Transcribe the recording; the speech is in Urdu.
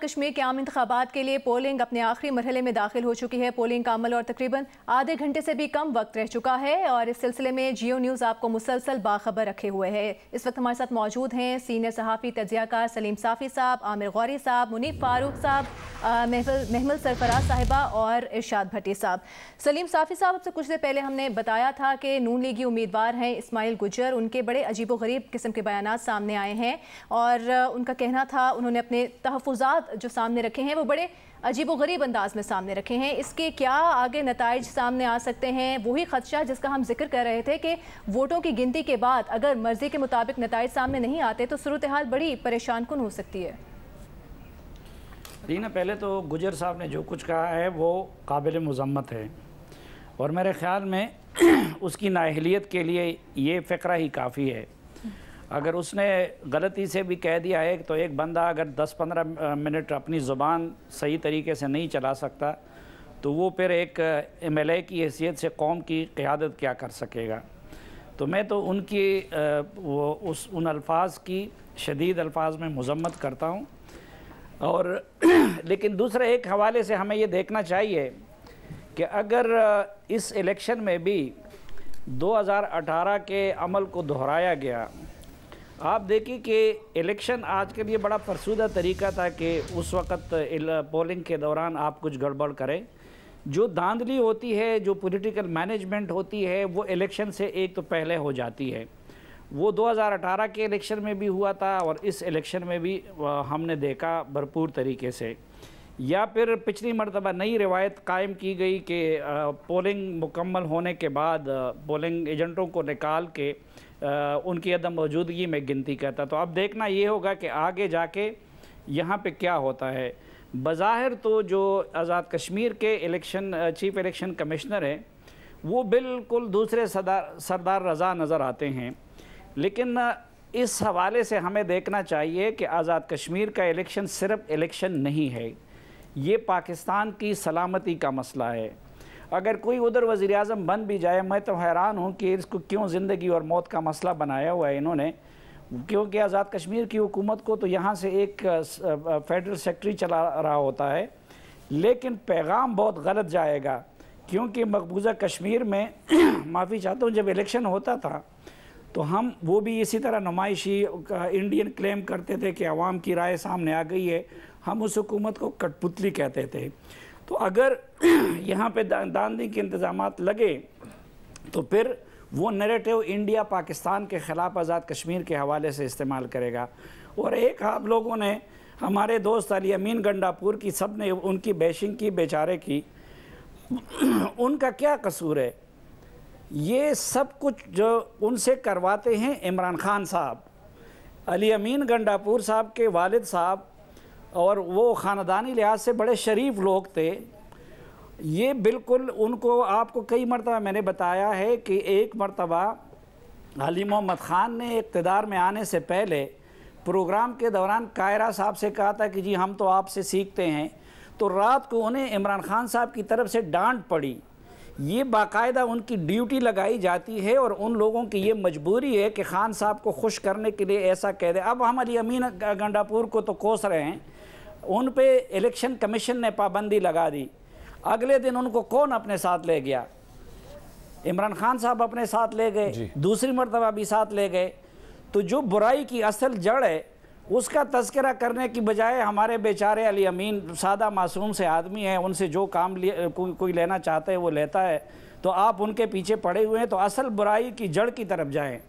کشمیر کے عام انتخابات کے لیے پولنگ اپنے آخری مرحلے میں داخل ہو چکی ہے۔ پولنگ کا عمل اور تقریباً آدھے گھنٹے سے بھی کم وقت رہ چکا ہے اور اس سلسلے میں جیو نیوز آپ کو مسلسل باخبر رکھے ہوئے ہے۔ اس وقت ہمارے ساتھ موجود ہیں سینئر صحافی تجزیہ کار سلیم صافی صاحب، عامر غوری صاحب، منیب فاروق صاحب، محمل سرفراز صاحبہ اور ارشاد بھٹی صاحب۔ سلیم صافی صاحب، اب سے کچھ دیر پہلے ہم نے بتایا تھا کہ نون لیگی امیدوار ہیں اسماعیل گجر، ان کے بڑے عجیب و غریب قسم کے بیانات سامنے آئے ہیں اور ان کا کہنا تھا، انہوں نے اپنے تحفظات جو سامنے رکھے ہیں وہ بڑے عجیب و غریب انداز میں سامنے رکھے ہیں۔ اس کے کیا آگے نتائج سامنے آ سکتے ہیں؟ وہی خدشہ جس کا ہم ذکر کر رہے تھے کہ ووٹوں کی گنتی کے بعد اگر مرضی کے مطابق نتائج سامنے نہیں آتے تو صورتحال بڑی پریشان کن ہو سکتی ہے۔ رینا، پہلے تو گجر صاحب نے جو کچھ کہا ہے وہ قابل مذمت ہے اور میرے خیال میں اس کی نااہلیت کے لیے یہ فقرہ ہی کافی ہے۔ اگر اس نے غلطی سے بھی کہہ دیا ہے تو ایک بندہ اگر 10-15 منٹ اپنی زبان صحیح طریقے سے نہیں چلا سکتا تو وہ پھر ایک ایم ایل اے کی حیثیت سے قوم کی قیادت کیا کر سکے گا؟ تو میں تو ان کی ان الفاظ کی شدید الفاظ میں مذمت کرتا ہوں۔ اور لیکن دوسرے ایک حوالے سے ہمیں یہ دیکھنا چاہیے کہ اگر اس الیکشن میں بھی 2018 کے عمل کو دہرایا گیا، آپ دیکھیں کہ الیکشن آج کے لیے بڑا فرسودہ طریقہ تھا کہ اس وقت پولنگ کے دوران آپ کچھ گڑبڑ کریں۔ جو دھاندلی ہوتی ہے، جو پولیٹیکل مینجمنٹ ہوتی ہے، وہ الیکشن سے ایک تو پہلے ہو جاتی ہے۔ وہ 2018 کے الیکشن میں بھی ہوا تھا اور اس الیکشن میں بھی ہم نے دیکھا بھرپور طریقے سے۔ یا پھر پچھلی مرتبہ نئی روایت قائم کی گئی کہ پولنگ مکمل ہونے کے بعد پولنگ ایجنٹوں کو نکال کے ان کی عدم موجودگی میں گنتی کرتا۔ تو اب دیکھنا یہ ہوگا کہ آگے جا کے یہاں پہ کیا ہوتا ہے۔ بظاہر تو جو آزاد کشمیر کے چیف الیکشن کمشنر ہیں وہ بالکل دوسرے سردار رضا نظر آتے ہیں، لیکن اس حوالے سے ہمیں دیکھنا چاہیے کہ آزاد کشمیر کا الیکشن صرف الیکشن نہیں ہے، یہ پاکستان کی سلامتی کا مسئلہ ہے۔ اگر کوئی ادھر وزیر اعظم بن بھی جائے، میں تو حیران ہوں کہ اس کو کیوں زندگی اور موت کا مسئلہ بنایا ہوا ہے انہوں نے، کیونکہ آزاد کشمیر کی حکومت کو تو یہاں سے ایک فیڈرل سیکٹری چلا رہا ہوتا ہے، لیکن پیغام بہت غلط جائے گا، کیونکہ مقبوضہ کشمیر میں معافی چاہتا ہوں، جب الیکشن ہوتا تھا تو ہم وہ بھی اسی طرح نمائشی انڈین کلیم کرتے تھے کہ عوام کی رائے سامنے آ گئی ہے، ہم اس حکومت کو کٹ پتلی کہتے تھے۔ تو اگر یہاں پہ داندھی کے انتظامات لگے تو پھر وہ نیریٹو انڈیا پاکستان کے خلاف آزاد کشمیر کے حوالے سے استعمال کرے گا۔ اور ایک آپ لوگوں نے ہمارے دوست علی امین گنڈاپور کی سب نے ان کی بیشنگ کی، بیچارے کی، ان کا کیا قصور ہے؟ یہ سب کچھ جو ان سے کرواتے ہیں عمران خان صاحب۔ علی امین گنڈاپور صاحب کے والد صاحب اور وہ خاندانی لحاظ سے بڑے شریف لوگ تھے، یہ بالکل ان کو، آپ کو کئی مرتبہ میں نے بتایا ہے کہ ایک مرتبہ علی محمد خان نے اقتدار میں آنے سے پہلے پروگرام کے دوران کائرہ صاحب سے کہا تھا کہ جی ہم تو آپ سے سیکھتے ہیں، تو رات کو انہیں عمران خان صاحب کی طرف سے ڈانٹ پڑی۔ یہ باقاعدہ ان کی ڈیوٹی لگائی جاتی ہے اور ان لوگوں کی یہ مجبوری ہے کہ خان صاحب کو خوش کرنے کے لیے ایسا کہہ دیں۔ اب ہم علی امین گنڈاپور کو تو کوس رہے ہیں، ان پہ الیکشن کمیشن نے پابندی لگا دی، اگلے دن ان کو کون اپنے ساتھ لے گیا؟ عمران خان صاحب اپنے ساتھ لے گئے، دوسری مرتبہ بھی ساتھ لے گئے۔ تو جو برائی کی اصل جڑ ہے اس کا تذکرہ کرنے کی بجائے ہمارے بیچارے علی امین سادہ معصوم سے آدمی ہیں، ان سے جو کام کوئی لینا چاہتا ہے وہ لیتا ہے، تو آپ ان کے پیچھے پڑے ہوئے ہیں، تو اصل برائی کی جڑ کی طرف جائیں۔